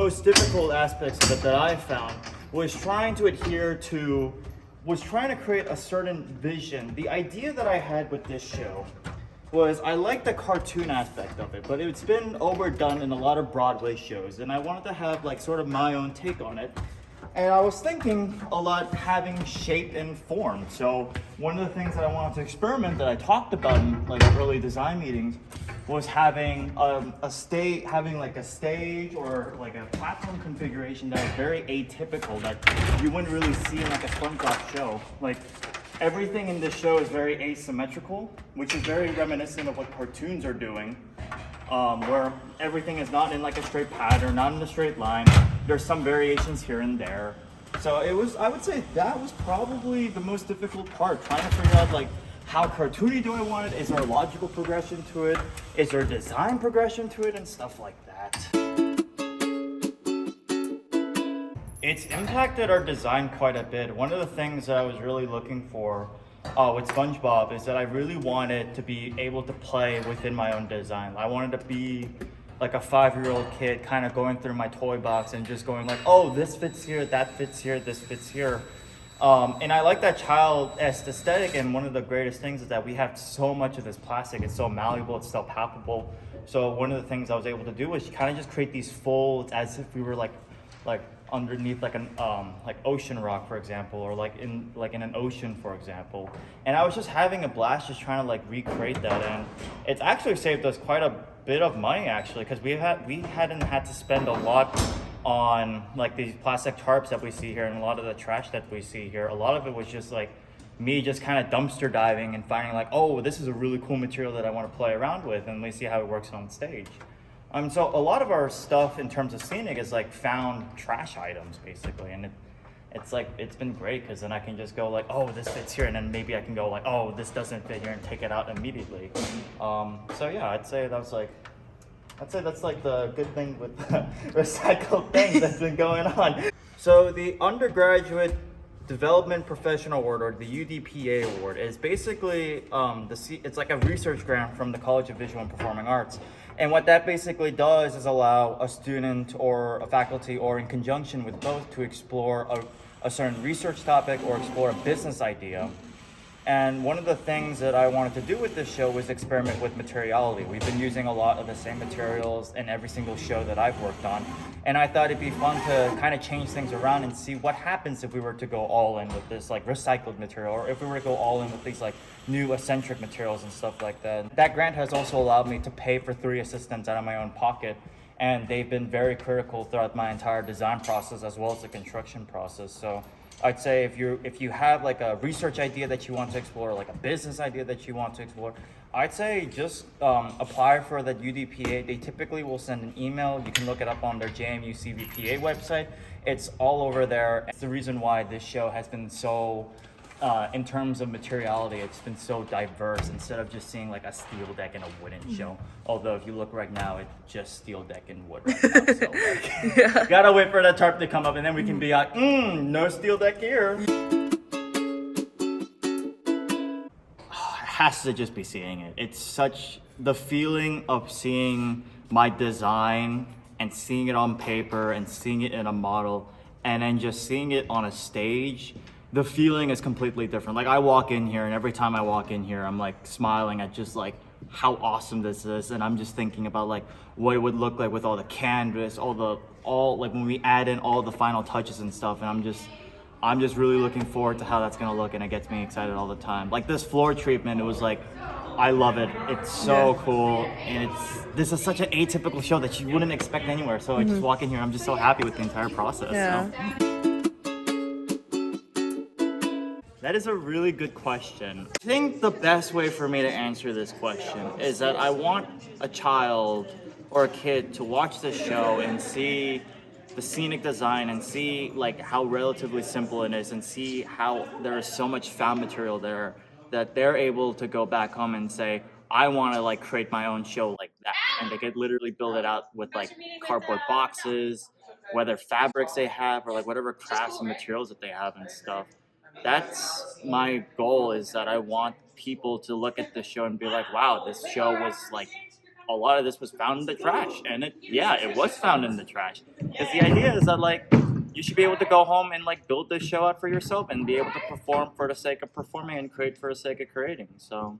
most difficult aspects of it that I found was trying to create a certain vision. The idea that I had with this show was I like the cartoon aspect of it, but it's been overdone in a lot of Broadway shows, and I wanted to have like sort of my own take on it. And I was thinking a lot having shape and form. So one of the things that I wanted to experiment that I talked about in like early design meetings was having a stage or like a platform configuration that was very atypical that you wouldn't really see in like a SpongeBob show. Like everything in this show is very asymmetrical, which is very reminiscent of what cartoons are doing. Where everything is not in like a straight pattern, not in a straight line. There's some variations here and there. So I would say that was probably the most difficult part, trying to figure out like how cartoony do I want it? Is there a logical progression to it? Is there a design progression to it and stuff like that? It's impacted our design quite a bit. One of the things that I was really looking for with SpongeBob is that I really wanted to be able to play within my own design. I wanted to be like a 5-year-old kid kind of going through my toy box and just going like, oh, this fits here, that fits here, this fits here. And I like that child aesthetic, and one of the greatest things is that we have so much of this plastic. It's so malleable, it's so palpable. So one of the things I was able to do was kind of just create these folds as if we were like underneath like an like ocean rock, for example, or like in an ocean, for example. And I was just having a blast just trying to like recreate that, and it's actually saved us quite a bit of money actually, because we hadn't had to spend a lot on like these plastic tarps that we see here and a lot of the trash that we see here. A lot of it was just like me just kind of dumpster diving and finding like, oh, this is a really cool material that I want to play around with, and we see how it works on stage. So a lot of our stuff in terms of Scenic is like found trash items basically, and it's been great because then I can just go like, oh, this fits here, and then maybe I can go like, oh, this doesn't fit here, and take it out immediately. So yeah, I'd say that's like the good thing with the recycled things that's been going on. So the Undergraduate Development Professional Award, or the UDPA Award, is basically it's like a research grant from the College of Visual and Performing Arts. And what that basically does is allow a student or a faculty, or in conjunction with both, to explore a certain research topic or explore a business idea. And one of the things that I wanted to do with this show was experiment with materiality. We've been using a lot of the same materials in every single show that I've worked on. And I thought it'd be fun to kind of change things around and see what happens if we were to go all in with this like recycled material, or if we were to go all in with these like new eccentric materials and stuff like that. That grant has also allowed me to pay for 3 assistants out of my own pocket. And they've been very critical throughout my entire design process as well as the construction process. So I'd say if you have like a research idea that you want to explore, like a business idea that you want to explore, I'd say just apply for the UDPA. They typically will send an email. You can look it up on their JMU CVPA website. It's all over there. It's the reason why this show has been so, in terms of materiality, it's been so diverse instead of just seeing like a steel deck and a wooden show. Although if you look right now, it's just steel deck and wood right now. So like, yeah. Gotta wait for that tarp to come up, and then we can be like, no steel deck here. Has to just be seeing it. It's such the feeling of seeing my design and seeing it on paper and seeing it in a model and then just seeing it on a stage. The feeling is completely different. Like I walk in here, and every time I walk in here, I'm like smiling at just like how awesome this is, and I'm just thinking about like what it would look like with all the canvas, all like when we add in all the final touches and stuff, and I'm just really looking forward to how that's gonna look, and it gets me excited all the time. Like this floor treatment, it was like, I love it. It's so cool, and this is such an atypical show that you wouldn't expect anywhere. So I just walk in here, I'm just so happy with the entire process. Yeah. So. That is a really good question. I think the best way for me to answer this question is that I want a child or a kid to watch this show and see the scenic design and see like how relatively simple it is, and see how there is so much found material there that they're able to go back home and say, I want to like create my own show like that. And they could literally build it out with like cardboard boxes, whether fabrics they have, or like whatever crafts and materials that they have and stuff. That's my goal, is that I want people to look at this show and be like, wow, this show was like a lot of this was found in the trash, and it was found in the trash. Because the idea is that like you should be able to go home and like build this show out for yourself and be able to perform for the sake of performing and create for the sake of creating. So